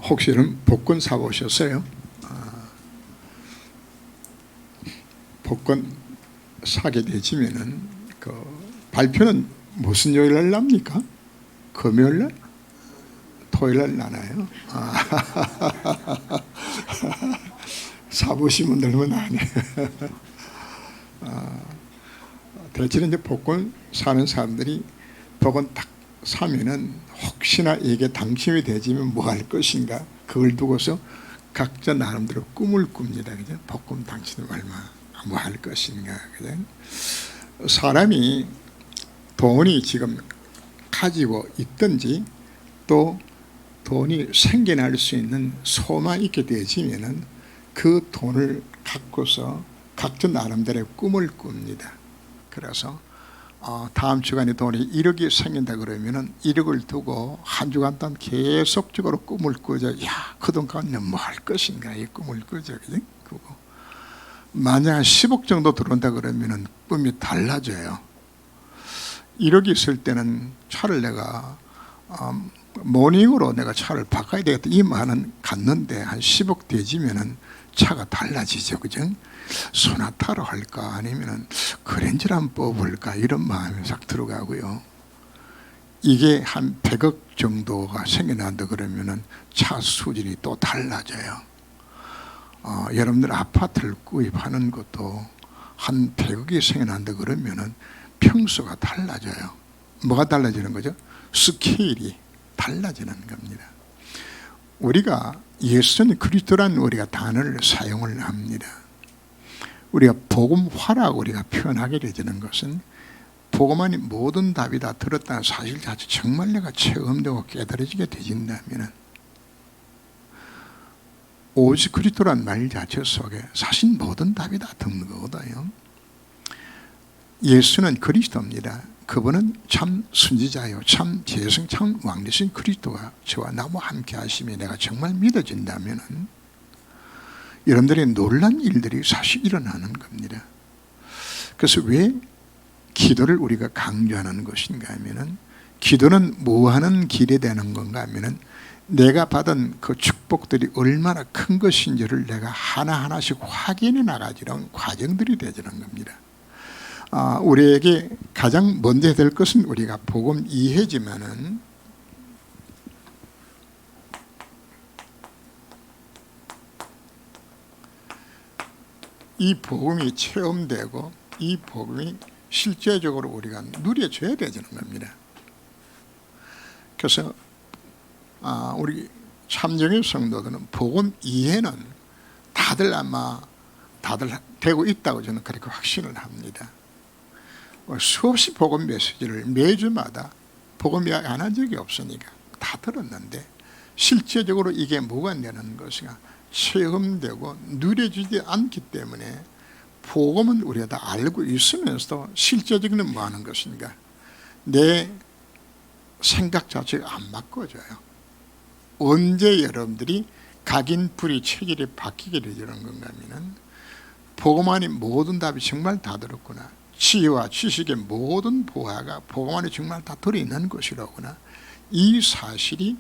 혹시 여러분 복권 사보셨어요? 복권 사게 되시면은 그 발표는 무슨 요일날 납니까? 금요일날? 토요일날 나나요? 사보신 분들은 아니에요. 대체로 이제 복권 사는 사람들이 복권 딱 사면은 혹시나 이게 당첨이 되지면 뭐 할 것인가, 그걸 두고서 각자 나름대로 꿈을 꿉니다. 그죠? 복권 당첨되면 얼마 뭐 할 것인가. 그죠? 사람이 돈이 지금 가지고 있든지 또 돈이 생겨날 수 있는 소망이 있게 되어지면은 그 돈을 갖고서 각자 나름대로의 꿈을 꿉니다. 그래서 다음 주간에 돈이 1억이 생긴다 그러면은 1억을 두고 한 주간 동안 계속적으로 꿈을 꾸죠. 야, 그 돈 가면 뭐 할 것인가, 이 꿈을 꾸죠. 그죠? 꾸고 만약 10억 정도 들어온다 그러면은 꿈이 달라져요. 1억이 있을 때는 차를 내가 모닝으로 내가 차를 바꿔야 되겠다, 이 마음은 갔는데 한 10억 되지면은 차가 달라지죠. 그죠? 소나타로 할까 아니면은 그랜저를 한번 뽑을까, 이런 마음이 싹 들어가고요. 이게 한 100억 정도가 생겨난다 그러면은 차 수준이 또 달라져요. 여러분들 아파트를 구입하는 것도 한 100억이 생겨난다 그러면은 평수가 달라져요. 뭐가 달라지는 거죠? 스케일이 달라지는 겁니다. 우리가 예수는 그리스도라는 우리가 단어를 사용을 합니다. 우리가 복음화라고 우리가 표현하게 되는 것은 복음 안에 모든 답이 다 들었다는 사실 자체 정말 내가 체험되고 깨달아지게 되진다면 오직 그리스도란 말 자체 속에 사실 모든 답이 다 듣는 거거든요. 예수는 그리스도입니다. 그분은 참 선지자요, 참 재성, 참 왕되신 그리스도가 저와 나와 함께 하심에 내가 정말 믿어진다면 여러분들의 놀란 일들이 사실 일어나는 겁니다. 그래서 왜 기도를 우리가 강조하는 것인가 하면은, 기도는 뭐 하는 길이 되는 건가 하면은 내가 받은 그 축복들이 얼마나 큰 것인지를 내가 하나하나씩 확인해 나가지는 과정들이 되지는 겁니다. 우리에게 가장 먼저 될 것은 우리가 복음 이해지만은 이 복음이 체험되고 이 복음이 실제적으로 우리가 누려져야 되는 겁니다. 그래서 우리 참정의 성도들은 복음 이해는 다들 아마 되고 있다고 저는 그렇게 확신을 합니다. 수없이 복음 메시지를 매주마다 복음 이야기 안 한 적이 없으니까 다 들었는데 실제적으로 이게 뭐가 되는 것인가 체험되고 누려지지 않기 때문에 복음은 우리가 다 알고 있으면서도 실제적으로는 뭐 하는 것인가, 내 생각 자체가 안 바꿔져요. 언제 여러분들이 각인불이 체질이 바뀌게 되는 건가 하면은 복음 안에 모든 답이 정말 다 들었구나, 지혜와 지식의 모든 보화가 복음 안에 정말 다 들어있는 것이라구나, 이 사실이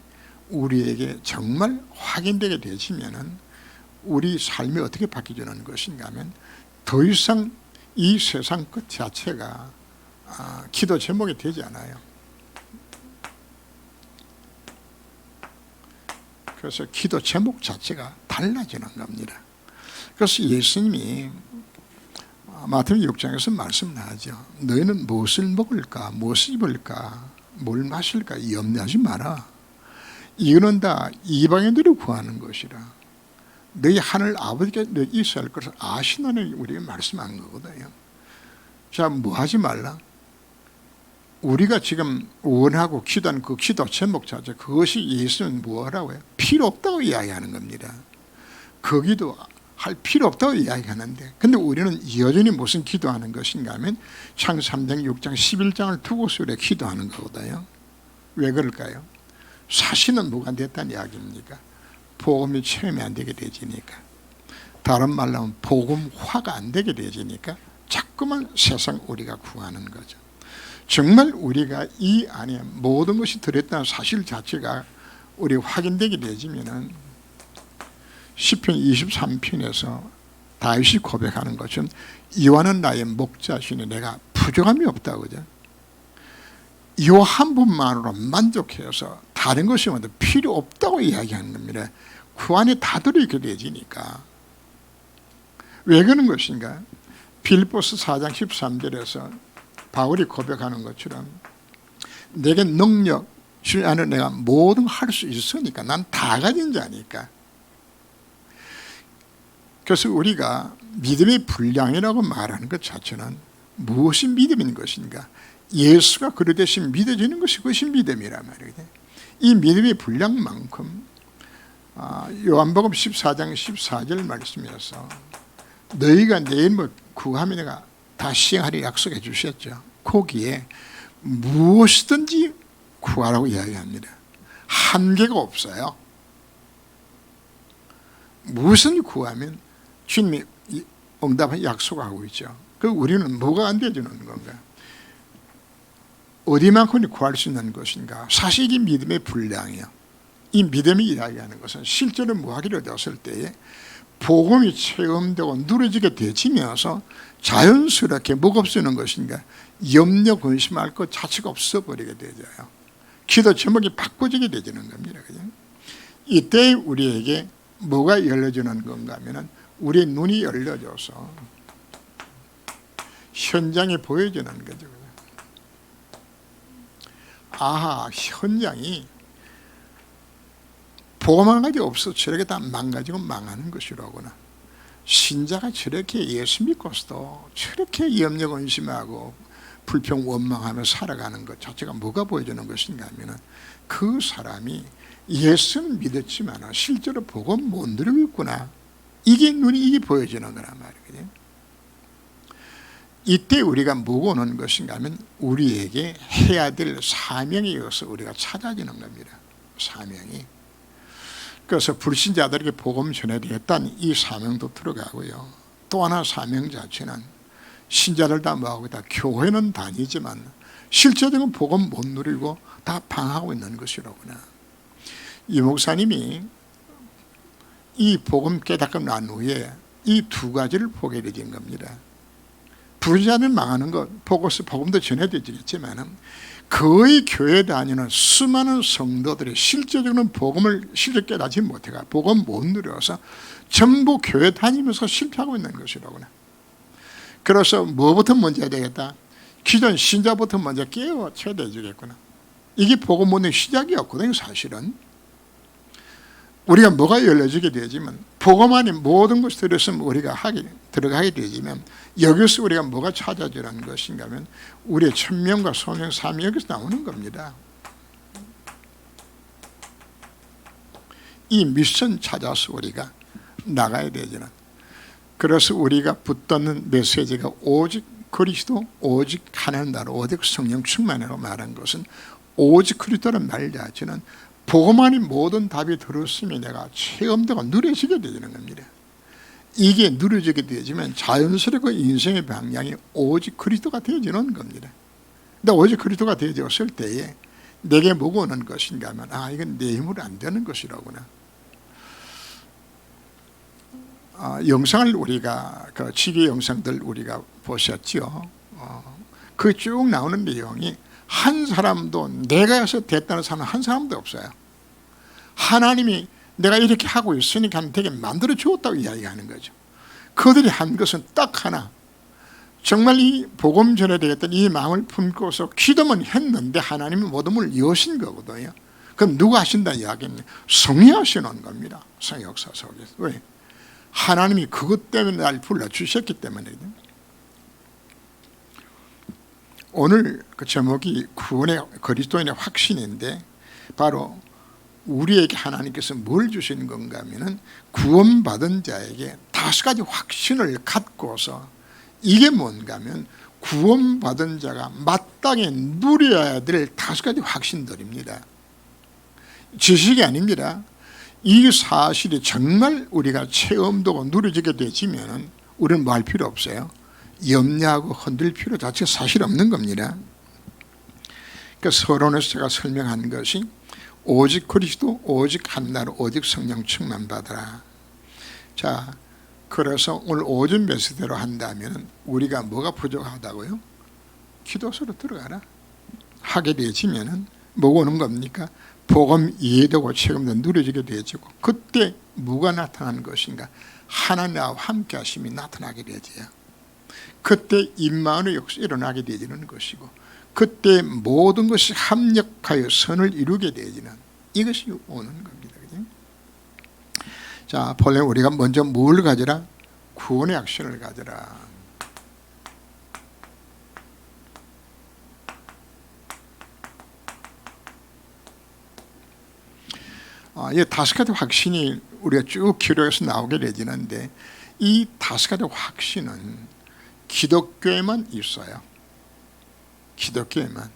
우리에게 정말 확인되게 되시면은 우리 삶이 어떻게 바뀌어지는 것인가 하면 더 이상 이 세상 끝 자체가 기도 제목이 되지 않아요. 그래서 기도 제목 자체가 달라지는 겁니다. 그래서 예수님이 마태복음 6장에서 말씀하죠. 너희는 무엇을 먹을까, 무엇을 입을까, 뭘 마실까 염려하지 마라. 이거는 다 이방인들이 구하는 것이라. 너희 하늘 아버지께 너희 있어야 할 것을 아시나니 우리가 말씀한 거거든요. 자, 뭐 하지 말라? 우리가 지금 원하고 기도하는 그 기도 제목 자체, 그것이 예수는 뭐라고 해요? 필요 없다고 이야기하는 겁니다. 거기도 할 필요 없다고 이야기하는데, 근데 우리는 여전히 무슨 기도하는 것인가 하면 창세기 3장, 6장, 11장을 두고서 우리가 기도하는 거거든요. 왜 그럴까요? 사실은 뭐가 됐다는 이야기입니까? 복음이 체험이 안 되게 되지니까. 다른 말로 하면 복음화가 안 되게 되지니까 자꾸만 세상 우리가 구하는 거죠. 정말 우리가 이 안에 모든 것이 들어있다는 사실 자체가 우리 확인되게 되지면은 시편 23편에서 다윗이 고백하는 것은 여호와는 나의 목자시니 내가 부족함이 없다, 그죠? 이 한 분만으로 만족해서 다른 것이 먼저 필요 없다고 이야기하는 겁니다. 그 안에 다 들어있게 되지니까. 왜 그런 것인가? 빌립보서 4장 13절에서 바울이 고백하는 것처럼 내게 능력 줄 안에 내가 뭐든 할 수 있으니까 난 다 가진 자니까. 그래서 우리가 믿음의 분량이라고 말하는 것 자체는 무엇이 믿음인 것인가? 예수가 그리 대신 믿어지는 것이 그것이 믿음이란 말이거든요. 이 믿음의 분량만큼 요한복음 14장 14절 말씀에서 너희가 내 이름을 구하면 내가 다 시행하리 약속해 주셨죠. 거기에 무엇이든지 구하라고 이야기합니다. 한계가 없어요. 무엇을 구하면 주님이 응답을 약속하고 있죠. 그 우리는 뭐가 안 되어주는 건가? 어디만큼 구할 수 있는 것인가? 사실 이 믿음의 분량이요. 이 믿음이 이야기하는 것은 실제로 무하기를 되었을 때에 복음이 체험되고 누려지게 되지면서 자연스럽게 뭐가 없어지는 것인가? 염려 근심할 것 자체가 없어버리게 되죠. 기도 제목이 바꿔지게 되지는 겁니다. 그죠? 이때 우리에게 뭐가 열려주는 건가 하면 우리의 눈이 열려져서 현장이 보여지는 거죠. 아하, 현장이 복음 한 가지 없어 저렇게 다 망가지고 망하는 것이로구나. 신자가 저렇게 예수 믿고서도 저렇게 염려 근심하고 불평 원망하며 살아가는 것 자체가 뭐가 보여주는 것인가 하면 그 사람이 예수는 믿었지만 실제로 복음 못 누리고 있구나. 이게 보여지는 거란 말이거든요. 이때 우리가 뭐가 오는 것인가 하면 우리에게 해야 될 사명이 있어서 우리가 찾아지는 겁니다. 사명이. 그래서 불신자들에게 복음 전해야겠다는 이 사명도 들어가고요. 또 하나 사명 자체는 신자들 다 뭐하고 있다. 교회는 다니지만 실제적인 복음 못 누리고 다 방하고 있는 것이로구나. 이 목사님이 이 복음 깨닫고 난 후에 이 두 가지를 보게 된 겁니다. 불신자는 망하는 것, 복음도 전해드리겠지만 거의 교회 다니는 수많은 성도들이 실제적으로는 복음을 실제 깨닫지 못해가 복음 못 누려서 전부 교회 다니면서 실패하고 있는 것이라구나. 그래서 뭐부터 먼저 해야 되겠다? 기존 신자부터 먼저 깨워쳐야 되겠구나. 이게 복음 못 누리는 시작이었거든요. 사실은 우리가 뭐가 열려지게 되지만 복음 안에 모든 것이 들었으면 우리가 들어가게 되지만 여기서 우리가 뭐가 찾아지는 것인가 하면 우리의 천명과 소명, 사명 여기서 나오는 겁니다. 이 미션 찾아서 우리가 나가야 되지는. 그래서 우리가 붙드는 메시지가 오직 그리스도, 오직 하나님 나라, 오직 성령 충만이라고 말한 것은 오직 그리스도라는 말 자체는 복음 안에 모든 답이 들었으면 내가 체험되고 누려지게 되는 겁니다. 이게 누려지게 되지만 자연스럽게 인생의 방향이 오직 그리스도가 되어지는 겁니다. 근데 오직 그리스도가 되어졌을 때에 내게 뭐가 오는 것인가 하면 이건 내 힘으로 안 되는 것이라구나. 영상을 우리가 그 치기 영상들 우리가 보셨죠. 그 쭉 나오는 내용이 한 사람도 내가 해서 됐다는 사람 한 사람도 없어요. 하나님이 내가 이렇게 하고 있으니까 되게 만들어 주었다고 이야기하는 거죠. 그들이 한 것은 딱 하나, 정말 이 복음 전해야 되겠다는 이 마음을 품고서 기도만 했는데 하나님이 모든 문을 여신 거거든요. 그럼 누가 하신다는 이야기입니다. 성령이 하시는 겁니다. 성령 역사 속에서. 왜? 하나님이 그것 때문에 날 불러주셨기 때문이거든요. 오늘 그 제목이 구원의 그리스도인의 확신인데 바로 우리에게 하나님께서 뭘 주시는 건가 하면 구원받은 자에게 5가지 확신을 갖고서 이게 뭔가 하면 구원받은 자가 마땅히 누려야 될 5가지 확신들입니다. 지식이 아닙니다. 이 사실이 정말 우리가 체험되고 누려지게 되지면 우리는 뭐 할 필요 없어요. 염려하고 흔들 필요 자체가 사실 없는 겁니다. 그러니까 서론에서 제가 설명한 것이 오직 그리스도, 오직 한나로, 오직 성령 충만 받아라. 자, 그래서 오늘 오전 메시지대로 한다면 우리가 뭐가 부족하다고요? 기도소로 들어가라. 하게 되어지면은 뭐가 오는 겁니까? 복음 이해되고 책임도 누려지게 되어지고, 그때 뭐가 나타나는 것인가? 하나님과 함께 하심이 나타나게 되어져요. 그때 임마누엘 역사 일어나게 되어지는 것이고, 그때 모든 것이 합력하여 선을 이루게 되어지는 이것이 오는 겁니다. 그죠? 자, 본래 우리가 먼저 뭘 가져라? 구원의 확신을 가져라. 이 다섯 가지 확신이 우리가 쭉 기록해서 나오게 되지는데, 이 다섯 가지 확신은 기독교에만 있어요. 기독교에만.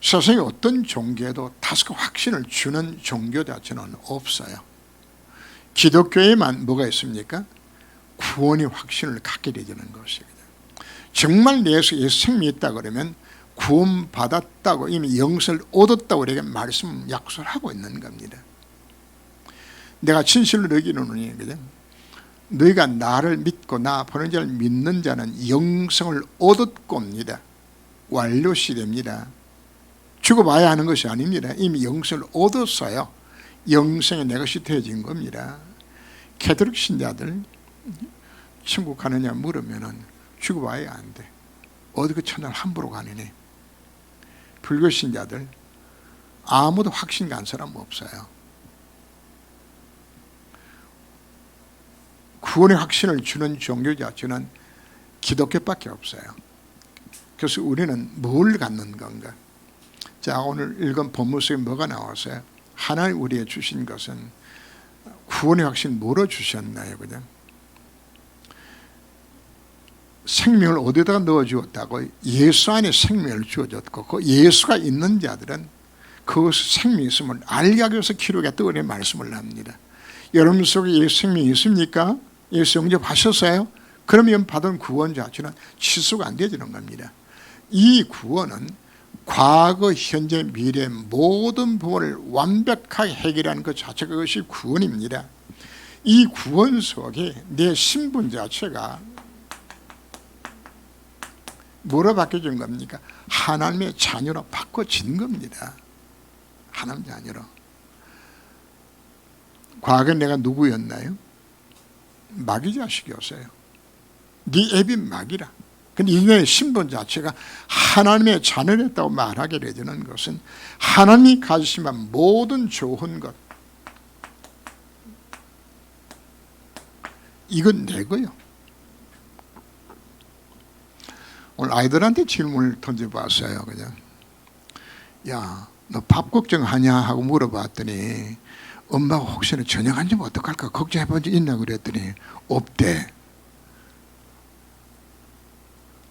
세상에 어떤 종교에도 다섯 가지 확신을 주는 종교 자체는 없어요. 기독교에만 뭐가 있습니까? 구원의 확신을 갖게 되는 것이거든요. 정말 내 속에 생명이 있다 그러면 구원받았다고, 이미 영생을 얻었다고 우리에게 말씀 약속을 하고 있는 겁니다. 내가 진실로 너희에게 이르노니, 너희가 나를 믿고 나 보낸 자를 믿는 자는 영생을 얻었고입니다. 완료시됩니다. 죽어봐야 하는 것이 아닙니다. 이미 영생을 얻었어요. 영생이 내 것이 되어진 겁니다. 캐톨릭 신자들 천국 가느냐 물으면은 죽어봐야 안 돼. 어디 그 천날 함부로 가느니. 불교 신자들 아무도 확신 간 사람 없어요. 구원의 확신을 주는 종교 자체는 기독교밖에 없어요. 그래서 우리는 뭘 갖는 건가? 자, 오늘 읽은 본문 속에 뭐가 나왔어요? 하나님 우리에게 주신 것은 구원의 확신 뭐로 주셨나요? 그죠? 생명을 어디다가 넣어주었다고? 예수 안에 생명을 주어줬고, 그 예수가 있는 자들은 그것이 생명이 있음을 알게 하기 위해서 기록했다고 우리 말씀을 합니다. 여러분 속에 예수 생명이 있습니까? 예수 영접하셨어요? 그러면 받은 구원 자체는 취소가 안 되어지는 겁니다. 이 구원은 과거, 현재, 미래 모든 부분을 완벽하게 해결하는 것 자체가 그것이 구원입니다. 이 구원 속에 내 신분 자체가 뭐로 바뀌어진 겁니까? 하나님의 자녀로 바꿔진 겁니다. 하나님 자녀로. 과거에 내가 누구였나요? 마귀 자식이었어요. 네 애비 마귀라. 근데 인간의 신분 자체가 하나님의 자녀였다고 말하게 되는 것은 하나님이 가지시면 모든 좋은 것, 이건 내거요. 오늘 아이들한테 질문을 던져봤어요. 그냥 야, 너 밥 걱정하냐 하고 물어봤더니 엄마가 혹시나 저녁 안 주면 어떡할까 걱정해본 적 있나 그랬더니 없대.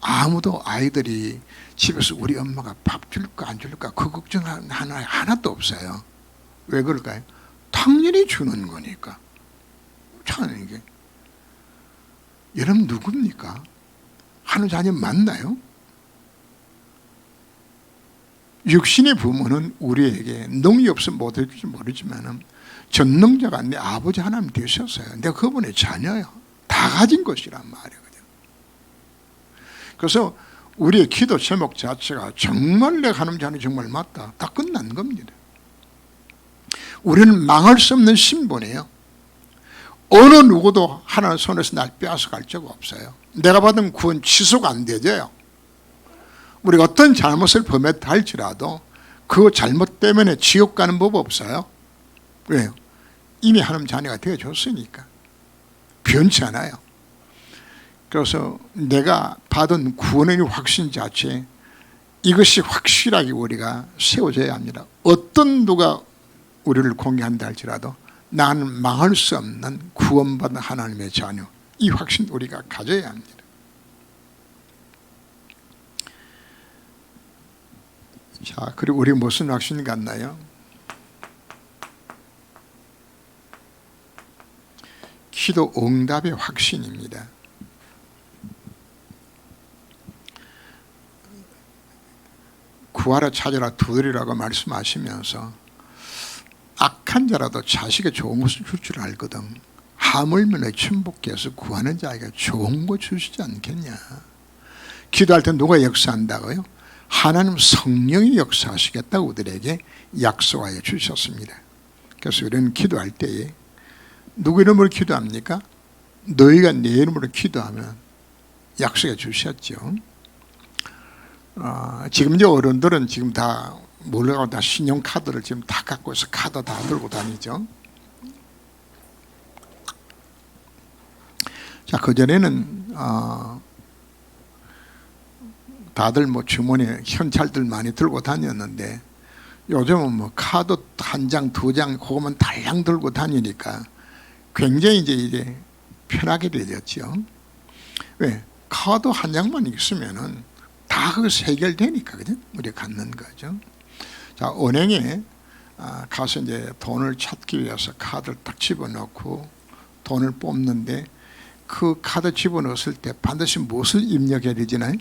아무도 아이들이 집에서 우리 엄마가 밥 줄까 안 줄까 그 걱정 하나도 없어요. 왜 그럴까요? 당연히 주는 거니까. 참 이게 여러분 누굽니까? 하는 자녀 맞나요? 육신의 부모는 우리에게 능이 없으면 못할지 모르지만 전능자가 내 아버지 하나님 되셨어요. 내가 그분의 자녀예요. 다 가진 것이란 말이거든요. 그래서 우리의 기도 제목 자체가 정말 내가 하는 자녀 정말 맞다. 다 끝난 겁니다. 우리는 망할 수 없는 신분이에요. 어느 누구도 하나님 손에서 날 빼앗아 갈 적 없어요. 내가 받은 구원 취소가 안 되져요. 우리가 어떤 잘못을 범했다 할지라도 그 잘못 때문에 지옥 가는 법 없어요. 왜요? 이미 하나님 자녀가 되어줬으니까. 변치 않아요. 그래서 내가 받은 구원의 확신 자체, 이것이 확실하게 우리가 세워져야 합니다. 어떤 누가 우리를 공개한다 할지라도 나는 망할 수 없는 구원받은 하나님의 자녀, 이 확신 우리가 가져야 합니다. 자, 그리고 우리 무슨 확신 같나요? 기도 응답의 확신입니다. 구하라 찾으라 두드리라고 말씀하시면서 악한 자라도 자식에 좋은 것을 줄 줄 알거든. 하물며 내 천부께서 구하는 자에게 좋은 거 주시지 않겠냐. 기도할 때 누가 역사한다고요? 하나님 성령이 역사하시겠다고 우리에게 약속하여 주셨습니다. 그래서 우리는 기도할 때에 누구 이름으로 기도합니까? 너희가 내 이름으로 기도하면 약속해 주셨죠. 지금 이제 어른들은 지금 다 몰라가고 다 신용카드를 지금 다 갖고 있어. 카드 다 들고 다니죠. 자, 그전에는 다들 뭐 주머니에 현찰들 많이 들고 다녔는데 요즘은 뭐 카드 한 장, 두 장 그거만 달랑 들고 다니니까 굉장히 이제 편하게 되었죠. 왜? 카드 한 장만 있으면은 다 그것이 해결되니까, 그죠? 우리가 갖는 거죠. 자, 은행에 가서 이제 돈을 찾기 위해서 카드를 딱 집어넣고 돈을 뽑는데 그 카드 집어넣었을 때 반드시 무엇을 입력해야 되잖아요?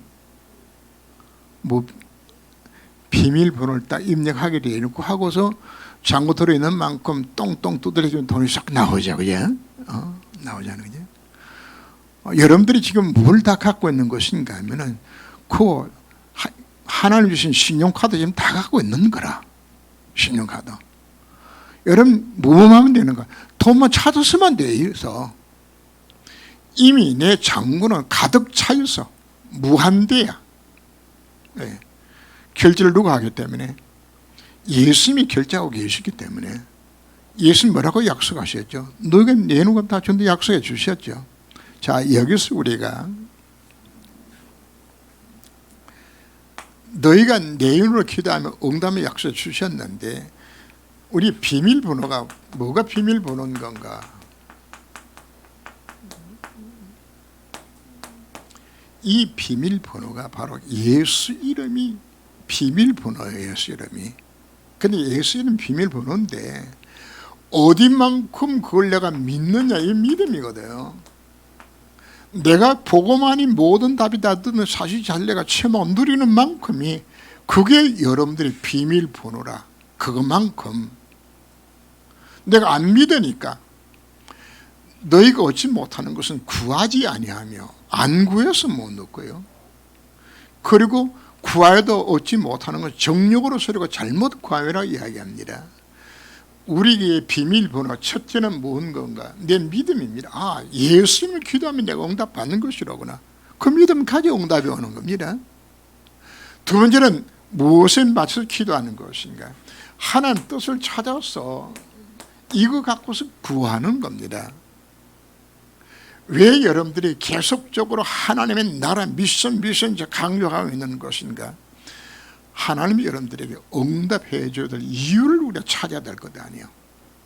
뭐 비밀번호를 딱 입력하게 되어 있고 하고서 잔고 들어있는 만큼 똥똥 두드려주면 돈이 싹 나오죠, 그죠? 나오잖아요, 그죠? 여러분들이 지금 뭘 다 갖고 있는 것인가 하면은 그 하나님 주신 신용카드 지금 다 갖고 있는 거라. 신용카드. 여러분 뭐만 하면 되는 거야? 돈만 찾았으면 돼서 이미 내 잔고는 가득 차 있어. 무한대야. 네. 결제를 누가 하기 때문에? 예수님이 결제하고 계시기 때문에. 예수님 뭐라고 약속하셨죠? 너희가 내놓은 것 다 준다 약속해 주셨죠. 자, 여기서 우리가 너희가 내 이름으로 기도하면 응답의 약속해 주셨는데 우리 비밀번호가 뭐가 비밀번호인 건가? 이 비밀번호가 바로 예수 이름이 비밀번호예요. 예수 이름이. 근데 예수 이름 비밀번호인데 어디만큼 그걸 내가 믿느냐 이 믿음이거든요. 내가 보고만이 모든 답이 다 듣는 사실 잘내가 체험 누리는 만큼이 그게 여러분들의 비밀번호라. 그것만큼 내가 안 믿으니까 너희가 얻지 못하는 것은 구하지 아니하며 안 구해서 못 얻고요. 그리고 구하여도 얻지 못하는 것은 정욕으로 서로가 잘못 구하여라 이야기합니다. 우리의 비밀번호 첫째는 뭔 건가? 내 믿음입니다. 예수님을 기도하면 내가 응답받는 것이라구나. 그 믿음 가지고 응답이 오는 겁니다. 두 번째는 무엇에 맞춰서 기도하는 것인가? 하나님 뜻을 찾아서 이거 갖고서 구하는 겁니다. 왜 여러분들이 계속적으로 하나님의 나라 미션 강조하고 있는 것인가? 하나님이 여러분들에게 응답해 줘야 될 이유를 우리가 찾아야 될 것 아니에요.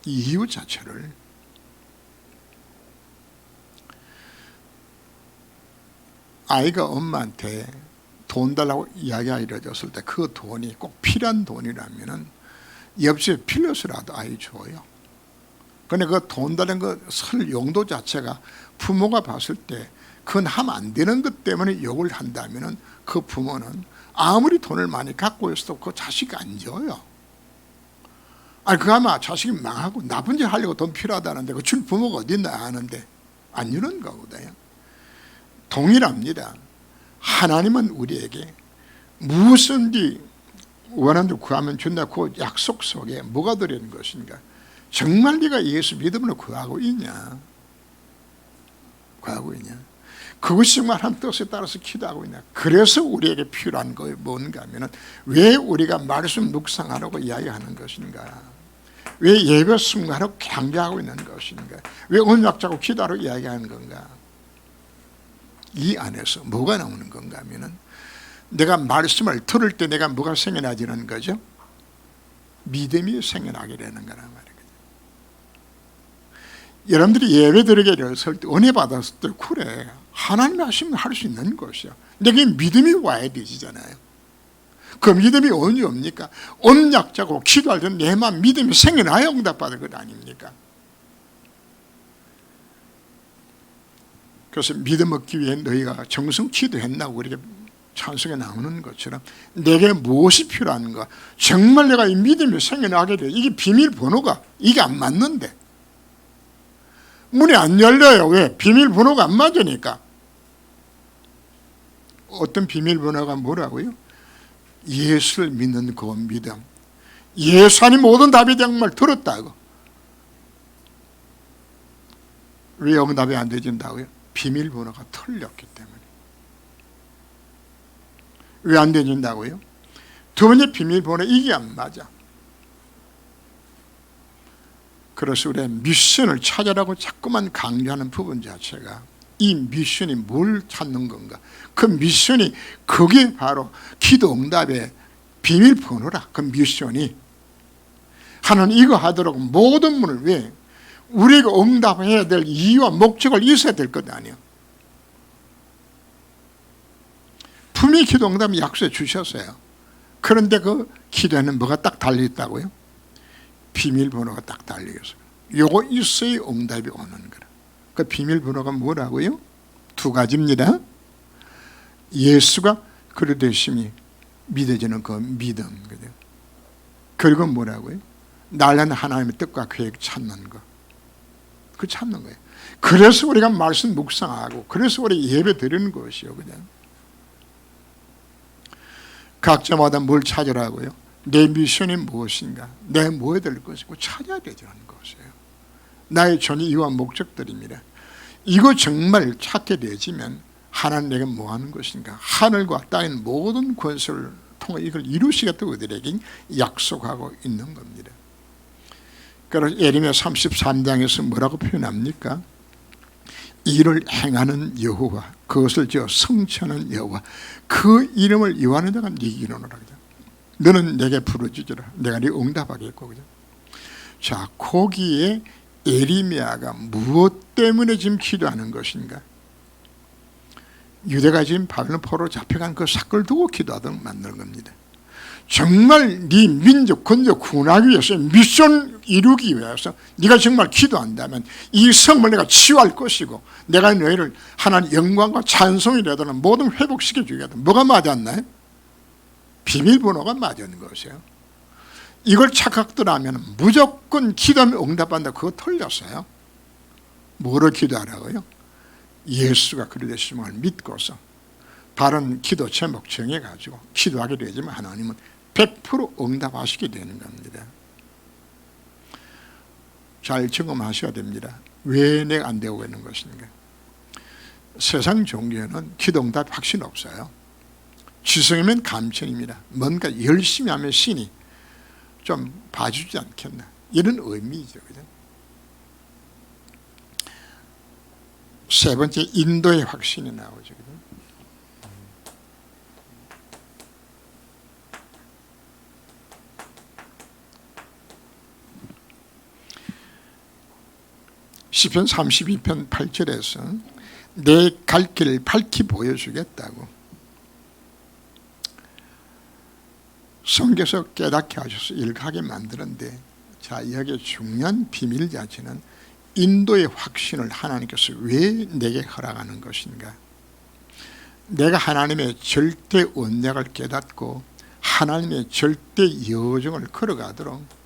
이유 자체를. 아이가 엄마한테 돈 달라고 이야기가 이루어졌을 때 그 돈이 꼭 필요한 돈이라면 옆집에 빌려서라도 아이 줘요. 근데 그 돈 달라는 그 설 용도 자체가 부모가 봤을 때 그건 하면 안 되는 것 때문에 욕을 한다면 그 부모는 아무리 돈을 많이 갖고 있어도 그 자식 안 줘요. 그거 아마 자식이 망하고 나쁜 짓 하려고 돈 필요하다는데 그 줄 부모가 어디 있나 아는데 안 주는 거거든요. 동일합니다. 하나님은 우리에게 무엇인지 원하는 대로 구하면 준다. 그 약속 속에 뭐가 들어있는 것인가? 정말 네가 예수 믿음으로 구하고 있냐? 구하고 있냐? 그것이 정말 한 뜻에 따라서 기도하고 있냐? 그래서 우리에게 필요한 거 뭔가 하면은 왜 우리가 말씀 묵상하라고 이야기하는 것인가? 왜 예배 순간하고 강조하고 있는 것인가? 왜 언약자고 기도하라고 이야기하는 건가? 이 안에서 뭐가 나오는 건가 하면은 내가 말씀을 들을 때 내가 뭐가 생겨나지는 거죠? 믿음이 생겨나게 되는 거란 말이에요. 여러분들이 예배 드리게 되었을 때 은혜 받았을 때 그래 하나님이 하시면 할 수 있는 것이야. 근데 그게 믿음이 와야 되잖아요. 그 믿음이 언제 옵니까? 언약자고 기도할 때 내만 믿음이 생겨나야 응답받을 것 아닙니까? 그래서 믿음 얻기 위해 너희가 정성 기도했나고 그렇게 찬송에 나오는 것처럼 내게 무엇이 필요한가, 정말 내가 이 믿음이 생겨나게 돼. 이게 비밀번호가 이게 안 맞는데 문이 안 열려요. 왜? 비밀번호가 안 맞으니까. 어떤 비밀번호가 뭐라고요? 예수를 믿는 그 믿음. 예수 아니 모든 답이 정말 들었다고. 왜 응답이 안 되진다고요? 비밀번호가 틀렸기 때문에. 왜 안 되진다고요? 두 번째 비밀번호 이게 안 맞아. 그래서 우리의 미션을 찾아라고 자꾸만 강조하는 부분 자체가 이 미션이 뭘 찾는 건가, 그 미션이 그게 바로 기도 응답의 비밀번호라. 그 미션이 하나님 이거 하도록 모든 문을, 왜? 우리가 응답해야 될 이유와 목적을 있어야 될 것 아니에요. 분명히 기도 응답을 약속해 주셨어요. 그런데 그 기도에는 뭐가 딱 달려있다고요? 비밀번호가 딱 달려있어요. 요거 있어야 응답이 오는 거라. 그 비밀번호가 뭐라고요? 두 가지입니다. 예수가 그리되심이 믿어지는 그 믿음. 그리고 뭐라고요? 날라는 하나님의 뜻과 계획 찾는 거. 그 찾는 거예요. 그래서 우리가 말씀 묵상하고, 그래서 우리 예배 드리는 것이요. 그냥 각자마다 뭘 찾으라고요? 내 미션이 무엇인가, 내가 뭐 해야 될 것이고 찾아야 되는 것이에요. 나의 전이 이와 목적들입니다. 이거 정말 찾게 되지면 하나님 내가 뭐 하는 것인가, 하늘과 땅의 모든 권세를 통해 이걸 이루시겠다고 우리에게 약속하고 있는 겁니다. 그래서 예레미야 33장에서 뭐라고 표현합니까? 이를 행하는 여호와, 그것을 성취하는 여호와, 그 이름을 여호와는 내가 네 이름으로 너는 내게 부르짖으라, 내가 네 응답하겠고. 자, 거기에 예레미야가 무엇 때문에 지금 기도하는 것인가? 유대가 지금 바벨론 포로로 잡혀간 그 사건을 두고 기도하도록 만드는 겁니다. 정말 네 민족 건져 구원하기 위해서, 미션 이루기 위해서 네가 정말 기도한다면 이 성을 내가 치유할 것이고, 내가 너희를 하나님 영광과 찬송이 되도록 모든 회복시켜 주겠다. 뭐가 맞았나요? 비밀번호가 맞은 것이에요. 이걸 착각들하면 무조건 기도하면 응답한다. 그거 틀렸어요. 뭐로 기도하라고요? 예수가 그리되심을 믿고서 바른 기도 제목 정해가지고 기도하게 되지만 하나님은 100% 응답하시게 되는 겁니다. 잘 점검하셔야 됩니다. 왜 내가 안 되고 있는 것인가? 세상 종교에는 기도 응답 확신 없어요. 지성이면 감천입니다. 뭔가 열심히 하면 신이 좀 봐주지 않겠나, 이런 의미죠. 그죠? 세 번째, 인도의 확신이 나오죠. 그죠? 시편 32편 8절에서 내 갈 길을 밝히 보여주겠다고 성경에서 깨닫게 하셔서 일하게 만드는데, 자, 여기에 중요한 비밀 자체는 인도의 확신을 하나님께서 왜 내게 허락하는 것인가? 내가 하나님의 절대 언약을 깨닫고 하나님의 절대 여정을 걸어가도록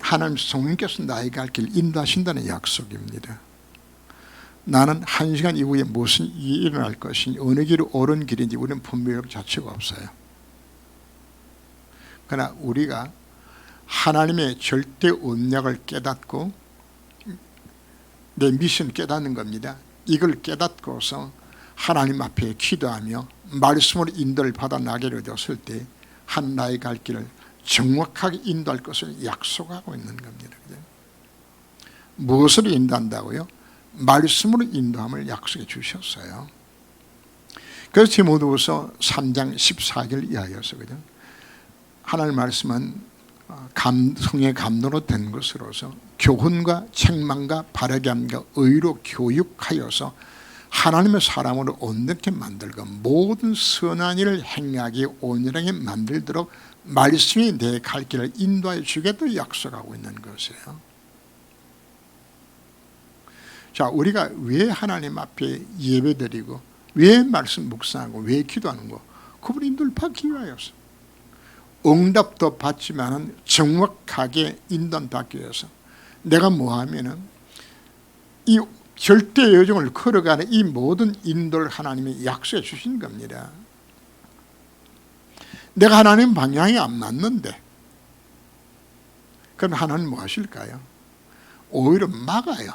하나님 성령께서 나에게 갈 길 인도하신다는 약속입니다. 나는 1시간 이후에 무슨 일이 일어날 것인지, 어느 길이 옳은 길인지 우리는 분별력 자체가 없어요. 그러나 우리가 하나님의 절대 언약을 깨닫고, 내 미션 깨닫는 겁니다. 이걸 깨닫고서 하나님 앞에 기도하며 말씀으로 인도를 받아 나게 되었을 때 한 나의 갈 길을 정확하게 인도할 것을 약속하고 있는 겁니다. 무엇으로 인도한다고요? 말씀으로 인도함을 약속해 주셨어요. 그래서 디모데후서 3장 14절 이하여서, 그죠? 하나님 말씀은 성령의 감동으로 된 것으로서 교훈과 책망과 바르게 함과 의로 교육하여서 하나님의 사람으로 온전케 만들고 모든 선한 일을 행하기 온전하게 만들도록 말씀이 내 갈 길을 인도하여 주겠다고 약속하고 있는 것이에요. 자, 우리가 왜 하나님 앞에 예배드리고 왜 말씀 묵상하고 왜 기도하는 거? 그분이 인도를 받기 위하여서. 응답도 받지만 정확하게 인도받기 위해서. 내가 뭐 하면은 이 절대 여정을 걸어가는 이 모든 인도를 하나님이 약속해 주신 겁니다. 내가 하나님 방향이 안 맞는데 그럼 하나님 뭐 하실까요? 오히려 막아요.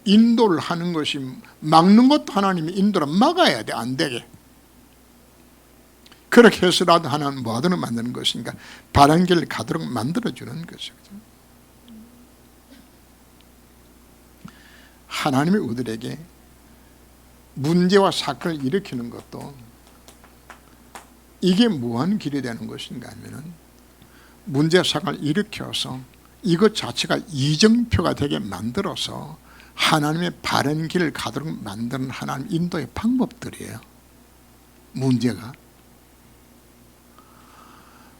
인도를 하는 것이 막는 것도 하나님이 인도를 막아야 돼. 안 되게. 그렇게 해서라도 하나님 뭐 하도록 만드는 것인가? 바른 길을 가도록 만들어주는 것이죠. 하나님이 우리에게 문제와 사건을 일으키는 것도 이게 무한 길이 되는 것인가 하면은 문제와 사건을 일으켜서 이것 자체가 이정표가 되게 만들어서 하나님의 바른 길을 가도록 만드는 하나님 인도의 방법들이에요. 문제가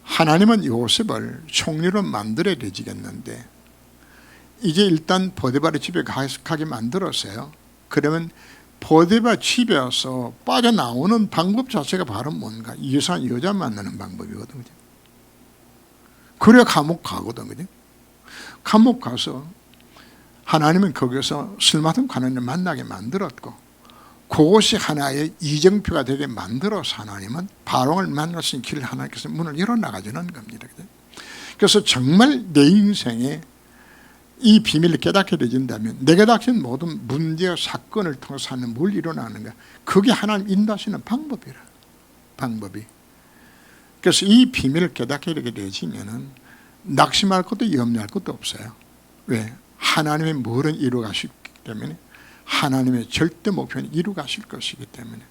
하나님은 요셉을 총리로 만들어야 되지겠는데 이제 일단 보디발의 집에 가게 만들었어요. 그러면 보디발 집에서 빠져나오는 방법 자체가 바로 뭔가? 이상한 여자 만나는 방법이거든요. 그래야 감옥 가거든요. 감옥 가서 하나님은 거기서 쓸만한 관원을 만나게 만들었고 그것이 하나의 이정표가 되게 만들어서 하나님은 바로를 만날 수 있는 길을 하나님께서 문을 열어나가주는 겁니다. 그래서 정말 내 인생에 이 비밀을 깨닫게 되진다면 내가 닥친 모든 문제와 사건을 통해서 하는 뭘 일어나는가? 그게 하나님 인도하시는 방법이라. 방법이. 그래서 이 비밀을 깨닫게 되지면은 낙심할 것도 염려할 것도 없어요. 왜? 하나님의 뭐를 이루어 가시기 때문에 하나님의 절대 목표는 이루어 가실 것이기 때문에.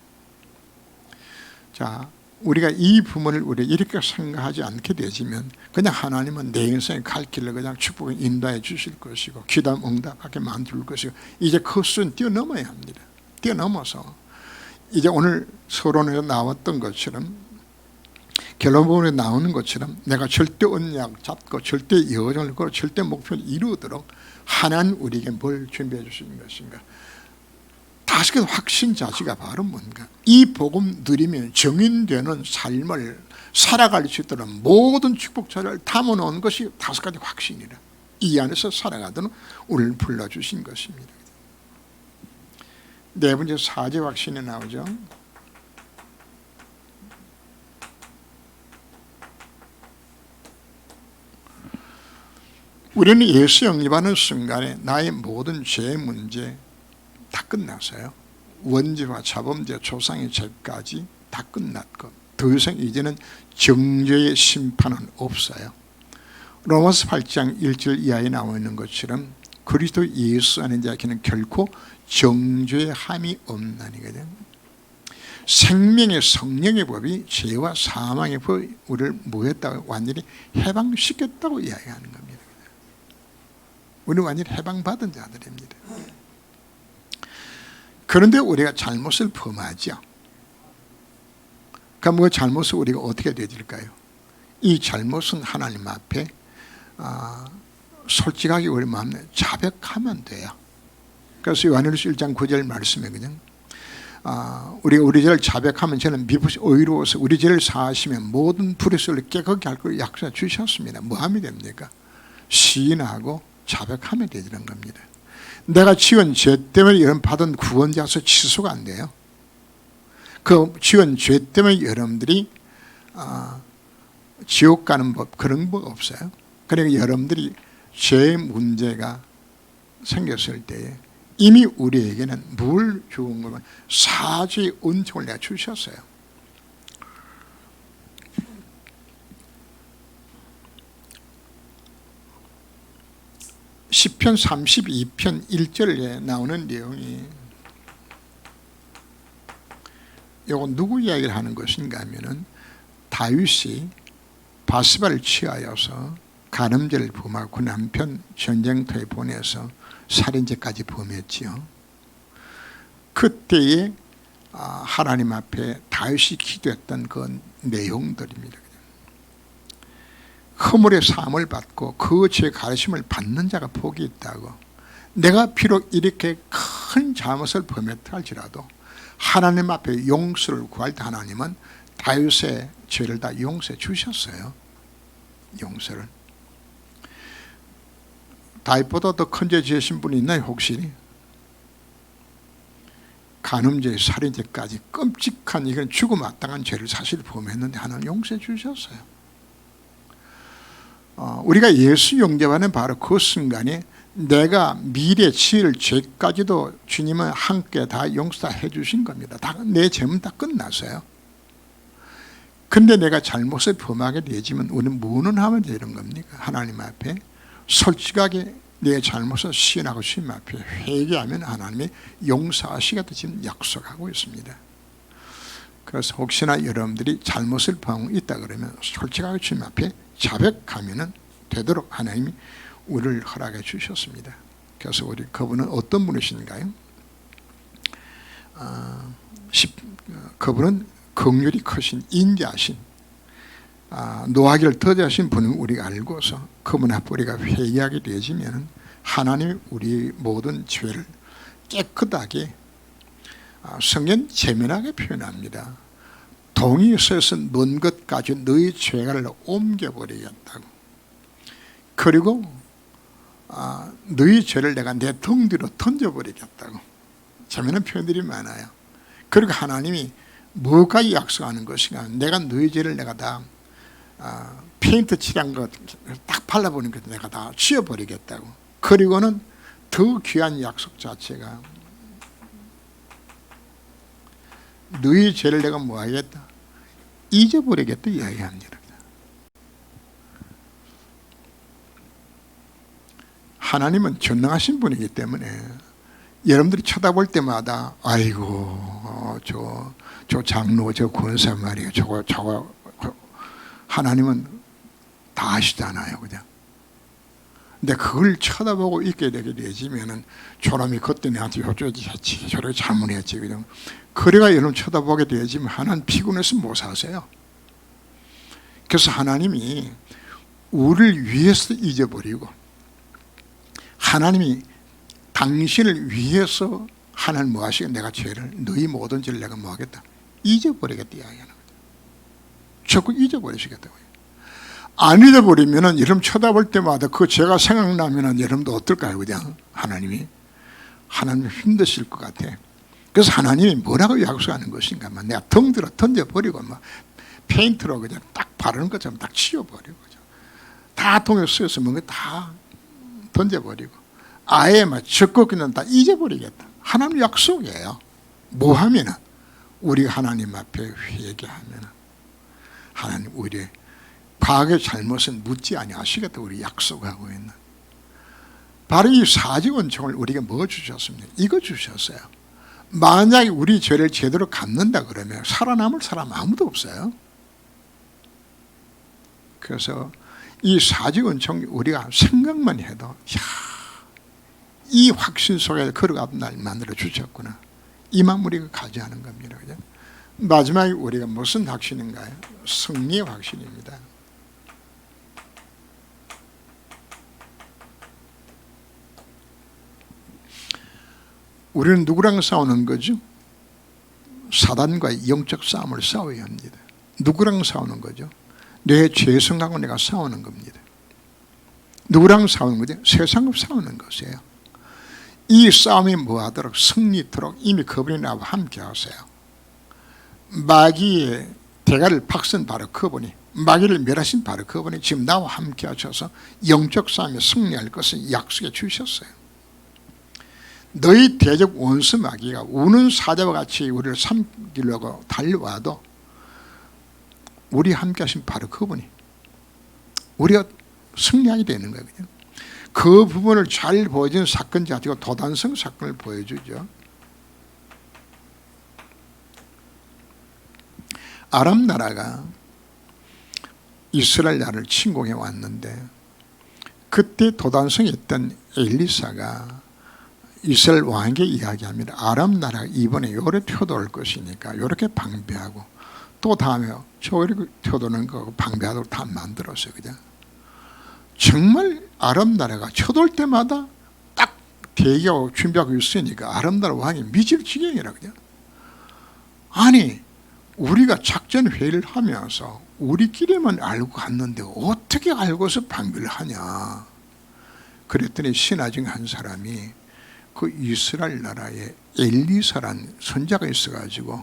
자, 우리가 이 부분을 우리가 이렇게 생각하지 않게 되지면 그냥 하나님은 내 인생의 갈 길을 그냥 축복에 인도해 주실 것이고 기도하면 응답하게 만들 것이고 이제 그 수는 뛰어넘어야 합니다. 뛰어넘어서 이제 오늘 서론에 나왔던 것처럼 결론부분에 나오는 것처럼 내가 절대 언약 잡고 절대 여정을 걸어 절대 목표를 이루도록 하나님 우리에게 뭘 준비해 주시는 것인가? 다시 확신 자체가 바로 뭔가? 이 복음 누리면 정인되는 삶을 살아갈 수 있도록 모든 축복자를 담아놓은 것이 다섯 가지 확신이라. 이 안에서 살아가도록 우리를 불러주신 것입니다. 네 번째 사제 확신이 나오죠. 우리는 예수 영접하는 순간에 나의 모든 죄 문제 다 끝났어요. 원죄와 자범죄, 조상의 죄까지 다 끝났고 더 이상 이제는 정죄의 심판은 없어요. 로마서 8장 1절 이하에 나와 있는 것처럼 그리스도 예수 안에 자에게는 결코 정죄의 함이 없나니거든. 생명의 성령의 법이 죄와 사망의 법이 우리를 뭐했다고 완전히 해방시켰다고 이야기하는 겁니다. 우리는 완전히 해방받은 자들입니다. 그런데 우리가 잘못을 범하죠. 그럼 그 잘못을 우리가 어떻게 되질까요? 이 잘못은 하나님 앞에 솔직하게 우리 마음에 자백하면 돼요. 그래서 요한일서 1장 9절 말씀에 그냥 우리가 우리 죄를 자백하면 저는 미쁘시 의로워서 우리 죄를 사하시면 모든 불의 쇠를 깨끗게 할 걸 약속해 주셨습니다. 뭐 하면 됩니까? 시인하고 자백하면 되는 겁니다. 내가 지은 죄 때문에 이런 받은 구원자서 취소가 안 돼요. 그 지은 죄 때문에 여러분들이 지옥 가는 법 그런 법 없어요. 그러니까 여러분들이 죄 문제가 생겼을 때에 이미 우리에게는 뭘 좋은 거면 사죄의 은총을 내가 주셨어요. 시편 32편 1절에 나오는 내용이 이건 누구 이야기를 하는 것인가 하면은 다윗이 바스바를 취하여서 간음죄를 범하고 그 남편 전쟁터에 보내서 살인죄까지 범했지요. 그때에 하나님 앞에 다윗이 기도했던 그 내용들입니다. 허물의 사함을 받고 그 죄 가르침을 받는 자가 복이 있다고. 내가 비록 이렇게 큰 잘못을 범했다 할지라도 하나님 앞에 용서를 구할 때 하나님은 다윗의 죄를 다 용서해 주셨어요. 용서를. 다윗보다 더 큰 죄 지으신 분이 있나요 혹시? 간음죄, 살인죄까지 끔찍한 이건 죽음 마땅한 죄를 사실 범했는데 하나님 용서해 주셨어요. 우리가 예수 영접하는 바로 그 순간에 내가 미래 지을 죄까지도 주님은 함께 다 용서 다 해주신 겁니다. 내 죄는 다 끝났어요. 근데 내가 잘못을 범하게 되지만 우리는 뭐는 하면 되는 겁니까? 하나님 앞에 솔직하게 내 잘못을 시인하고 주님 앞에 회개하면 하나님이 용서하시겠다 지금 약속하고 있습니다. 그래서 혹시나 여러분들이 잘못을 범하고 있다 그러면 솔직하게 주님 앞에 자백하면 되도록 하나님이 우리를 허락해 주셨습니다. 그래서 우리 그분은 어떤 분이신가요? 그분은 긍휼이 크신 인자하신 노하기를 더디하신 분을 우리가 알고서 그분 앞에 우리가 회개하게 되어지면 하나님이 우리 모든 죄를 깨끗하게 성경 재미나게 표현합니다. 동이 서서 먼 것까지 너희 죄를 옮겨버리겠다고. 그리고 너희 죄를 내가 내 등 뒤로 던져버리겠다고. 재미난 표현들이 많아요. 그리고 하나님이 뭐까지 약속하는 것인가? 내가 너희 죄를 내가 다 페인트 칠한 것 딱 발라버린 것 내가 다 지워버리겠다고. 그리고는 더 귀한 약속 자체가 너희 죄를 내가 뭐 하겠다? 잊어버리겠다 이야기합니다. 하나님은 전능하신 분이기 때문에 여러분들이 쳐다볼 때마다 아이고 저 장로 저 권사 말이에요. 저거 하나님은 다 아시잖아요. 그냥. 근데 그걸 쳐다보고 있게 되게 되지면은 저놈이 그때 내한테 요쪽이 했지 저렇게 잘못했지 그냥. 그래가 여러분 쳐다보게 되지면 하나님 피곤해서 못 사세요. 그래서 하나님이 우리를 위해서 잊어버리고 하나님이 당신을 위해서 하나님 뭐 하시겠다? 내가 죄를 너희 모든 죄를 내가 뭐 하겠다? 잊어버리겠다 이야기하는 거예요. 자꾸 잊어버리시겠다고요. 안 잊어버리면은 여러분 쳐다볼 때마다 그 죄가 생각나면은 여러분도 어떨까요? 그냥 하나님이 힘드실 것 같아. 그래서 하나님이 뭐라고 약속하는 것인가? 내가 덩들어 던져버리고 막 페인트로 그냥 딱 바르는 것처럼 딱 치워버리고 다 통에 쓰여서 뭔가 다 던져버리고 아예 막 적극기는 다 잊어버리겠다. 하나님 약속이에요. 뭐 하면은 우리가 하나님 앞에 회개하면은 하나님 우리의 과거의 잘못은 묻지 아니하시겠다 우리 약속하고 있는 바로 이 사지원총을 우리가 뭐 주셨습니까? 이거 주셨어요. 만약에 우리 죄를 제대로 갚는다 그러면 살아남을 사람 아무도 없어요. 그래서 이 사지원총 우리가 생각만 해도 이 확신 속에 걸어가는 날 만들어 주셨구나. 이만 우리가 가져가는 겁니다. 그죠? 마지막에 우리가 무슨 확신인가요? 승리의 확신입니다. 우리는 누구랑 싸우는 거죠? 사단과 영적 싸움을 싸워야 합니다. 누구랑 싸우는 거죠? 내 죄성하고 내가 싸우는 겁니다. 누구랑 싸우는 거죠? 세상과 싸우는 것이에요. 이 싸움이 뭐하도록 승리토록 이미 그분이 나와 함께 하세요. 마귀의 대가를 박선 바로 그분이, 마귀를 멸하신 바로 그분이 지금 나와 함께 하셔서 영적 싸움에 승리할 것을 약속해 주셨어요. 너희 대적 원수 마귀가 우는 사자와 같이 우리를 삼키려고 달려와도 우리 함께 하신 바로 그분이 우리가 승리하게 되는 거거든요. 그 부분을 잘 보여주는 사건 자체가 도단성 사건을 보여주죠. 아람 나라가 이스라엘 나라를 침공해 왔는데 그때 도단성에 있던 엘리사가 이스라엘 왕에게 이야기합니다. 아람 나라가 이번에 요래 튀어올 것이니까 요렇게 방비하고 또 다음에 저렇게 튀어오는 거 방비하도록 다 만들었어요. 그죠? 정말 아람 나라가 쳐돌 때마다 딱 대기하고 준비하고 있으니까 아름다운 왕이 미칠 지경이라 그냥. 아니 우리가 작전 회의를 하면서 우리끼리만 알고 갔는데 어떻게 알고서 방비를 하냐. 그랬더니 신하 중 한 사람이 그 이스라엘 나라에 엘리사란 선자가 있어가지고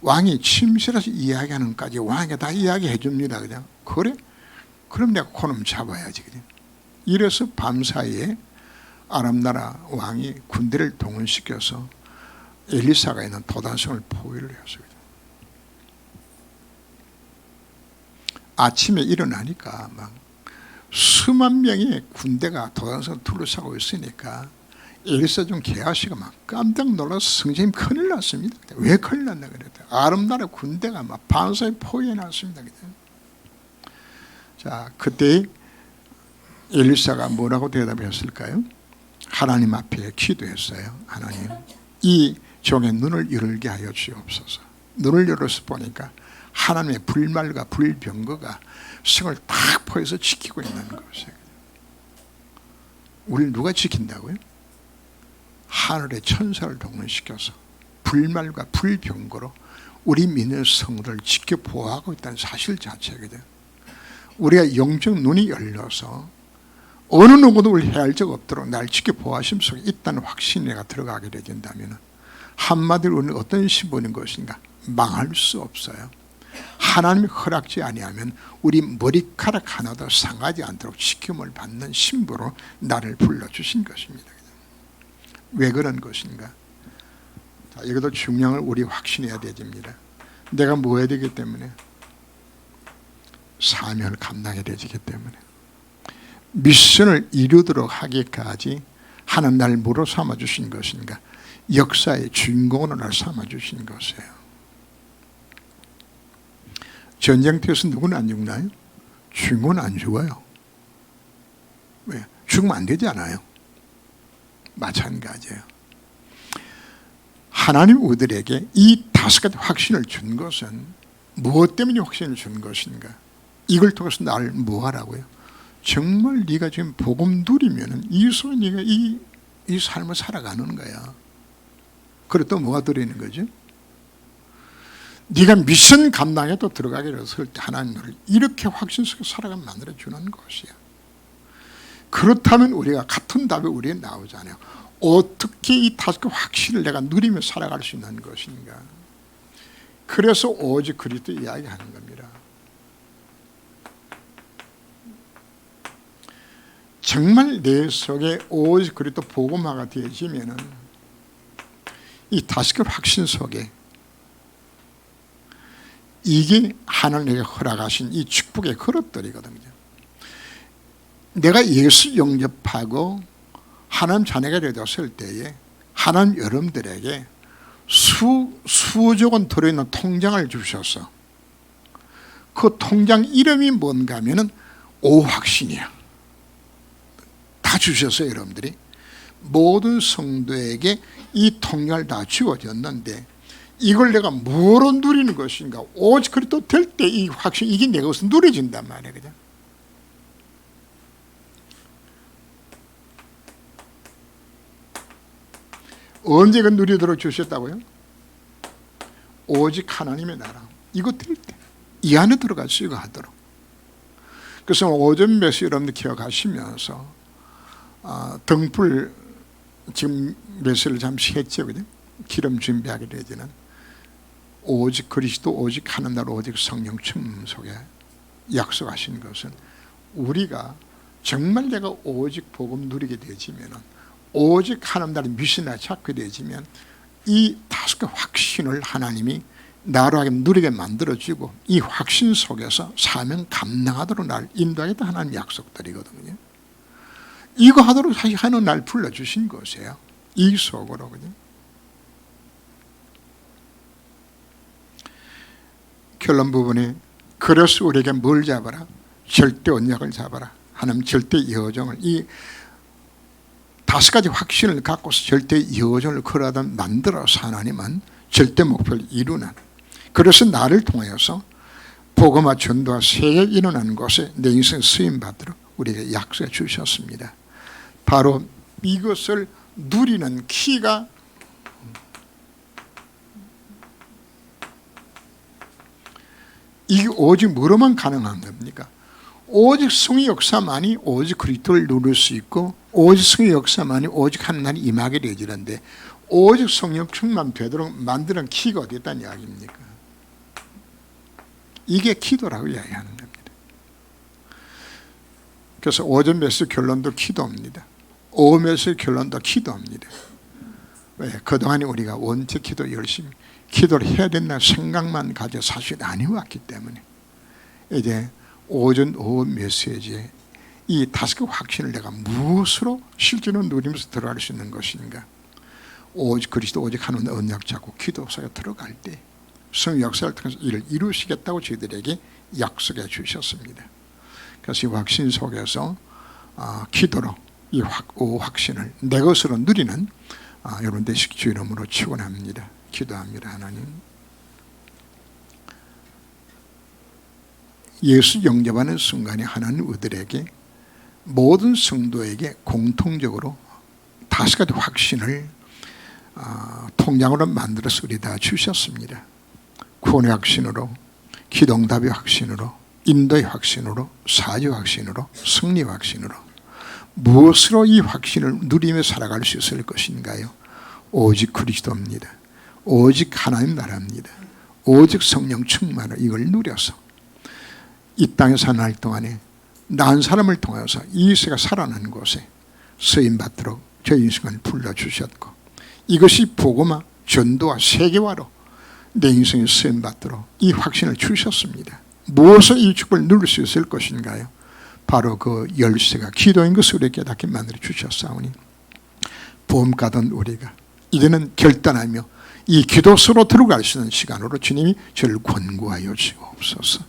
왕이 침실에서 이야기하는 까지 왕에게 다 이야기해 줍니다. 그냥 그래? 그럼 내가 그놈 잡아야지. 그냥. 이래서 밤사이에 아람 나라 왕이 군대를 동원시켜서 엘리사가 있는 도단성을 포위를 했어요. 아침에 일어나니까 막 수만 명의 군대가 도단성을 둘러싸고 있으니까 엘리사 중 게하시가 막 깜짝 놀라서 성전이 큰일 났습니다. 왜 큰일 났나 그랬더니 아람 나라 군대가 막 밤사이 포위해 놨습니다. 자, 그때 엘리사가 뭐라고 대답했을까요? 하나님 앞에 기도했어요. 하나님, 이 종의 눈을 열게 하여 주옵소서. 눈을 열어서 보니까 하나님의 불말과 불병거가 성을 탁 포해서 지키고 있는 것이에요. 우리를 누가 지킨다고요? 하늘의 천사를 동원시켜서 불말과 불병거로 우리 믿는 성들을 지켜 보호하고 있다는 사실 자체거든. 우리가 영적 눈이 열려서 어느 누구도 우리 해할 적 없도록 날 지켜 보호하심 속에 있다는 확신이 내가 들어가게 된다면 한마디로 우리는 어떤 신분인 것인가? 망할 수 없어요. 하나님이 허락지 아니하면 우리 머리카락 하나도 상하지 않도록 지킴을 받는 신부로 나를 불러주신 것입니다. 왜 그런 것인가? 자, 이것도 중요한 걸 우리 확신해야 되집니다. 내가 뭐 해야 되기 때문에? 사명을 감당해야 되기 때문에. 미션을 이루도록 하기까지 하나님 나를 뭐로 삼아주신 것인가? 역사의 주인공으로 나를 삼아주신 것이에요. 전쟁터에서 누구는 안 죽나요? 주인공은 안 죽어요. 왜? 죽으면 안 되지 않아요? 마찬가지예요. 하나님 우리들에게 이 5가지 확신을 준 것은 무엇 때문에 확신을 준 것인가? 이걸 통해서 나를 뭐 하라고요? 정말 네가 지금 복음 누리면은 이소에 네가 이 삶을 살아가는 거야. 그래 또 뭐가 들어있는 거죠? 네가 미션 감당에 또 들어가게 됐을 때 하나님 너를 이렇게 확신 속에 살아가게 만들어주는 것이야. 그렇다면 우리가 같은 답이 우리에 나오잖아요. 어떻게 이 5가지 확신을 내가 누리며 살아갈 수 있는 것인가? 그래서 오직 그리스도 이야기하는 겁니다. 정말 내 속에 오직 그리스도 복음화가 되어지면은 이 5가지 확신 속에 이게 하나님에게 허락하신 이 축복의 그릇들이거든요. 내가 예수 영접하고 하나님 자녀가 되었을 때에 하나님 여러분들에게 수억원 들어있는 통장을 주셔서 그 통장 이름이 뭔가 하면은 오확신이야. 다 주셔서 여러분들이 모든 성도에게 이 통장을 다 주어졌는데 이걸 내가 뭐로 누리는 것인가? 오직 그리스도 될 때 이 확신, 이게 내 것으로 누려진단 말이에요. 그죠? 언제 그 누리도록 주셨다고요? 오직 하나님의 나라. 이거 될 때. 이 안에 들어가 수요하도록. 그래서 오전 메시 여러분들 기억하시면서 등불 지금 메시를 잠시 했죠. 그죠? 기름 준비하게 되지는 오직 그리스도 오직 하는 날 오직 성령 충만 속에 약속하신 것은 우리가 정말 내가 오직 복음 누리게 되지면 오직 하나님 나라의 미션을 찾게 되지면 이 5가지 확신을 하나님이 나로 하여금 누리게 만들어주고 이 확신 속에서 사명 감당하도록 날 인도하겠다 하나님 약속들이거든요. 이거 하도록 하는 날 불러주신 것이에요. 이 속으로. 그죠? 결론 부분에 그래서 우리에게 뭘 잡아라? 절대 언약을 잡아라. 하나님 절대 여정을 이 5가지 확신을 갖고서 절대 여정을 걸어다 만들어서 하나님은 절대 목표를 이루는 그래서 나를 통하여서 복음화 전도와 세계에 일어나는 것에 내 인생 쓰임 받도록 우리에게 약속해 주셨습니다. 바로 이것을 누리는 키가 이게 오직 뭐로만 가능한 겁니까? 오직 성의 역사만이 오직 그리스도를 누릴 수 있고 오직 성의 역사만이 오직 하나님 임하게 되지는데 오직 성령 충만 되도록 만드는 키가 어디 있다는 이야기입니까? 이게 기도라고 이야기하는 겁니다. 그래서 오전 메시지 결론도 기도입니다. 오후 메시지 결론도 기도입니다. 왜? 그동안 우리가 원체 기도 열심히 기도를 해야 된다는 생각만 가지고 사실 아니었기 때문에 이제 오전 오후 메시지에 이 5개 확신을 내가 무엇으로 실제로 누리면서 들어갈 수 있는 것인가? 오직 그리스도 오직 하는 언약 잡고 기도 속에 들어갈 때 성령 역사를 통해서 이를 이루시겠다고 저희들에게 약속해 주셨습니다. 그래서 이 확신 속에서 기도로 이 확신을 내 것으로 누리는 여러분 되시기 주 이름으로 축원합니다. 기도합니다. 하나님, 예수 영접하는 순간에 하나님 우리들에게 모든 성도에게 공통적으로 5가지 확신을 통장으로 만들어서 우리 다 주셨습니다. 구원의 확신으로, 기도응답의 확신으로, 인도의 확신으로, 사죄의 확신으로, 승리의 확신으로 무엇으로 이 확신을 누리며 살아갈 수 있을 것인가요? 오직 그리스도입니다. 오직 하나님 나라입니다. 오직 성령 충만을 이걸 누려서 이 땅에 사는 날 동안에 난 사람을 통해서 이 세가 살아나는 곳에 쓰임받도록 저희 인생을 불러주셨고 이것이 복음화, 전도와 세계화로 내 인생에 쓰임받도록 이 확신을 주셨습니다. 무엇을 이 축복을 누릴 수 있을 것인가요? 바로 그 열쇠가 기도인 것을 우리에게 깨닫게 만들어 주셨사오니 보험 가던 우리가 이제는 결단하며 이 기도 속으로 들어갈 수 있는 시간으로 주님이 저를 권고하여 주옵소서.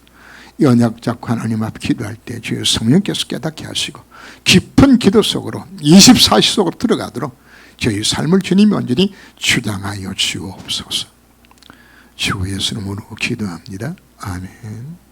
언약 잡고 하나님 앞 기도할 때 주의 성령께서 깨닫게 하시고 깊은 기도 속으로 24시 속으로 들어가도록 저희 삶을 주님이 온전히 주장하여 주옵소서. 주 예수 이름으로 기도합니다. 아멘.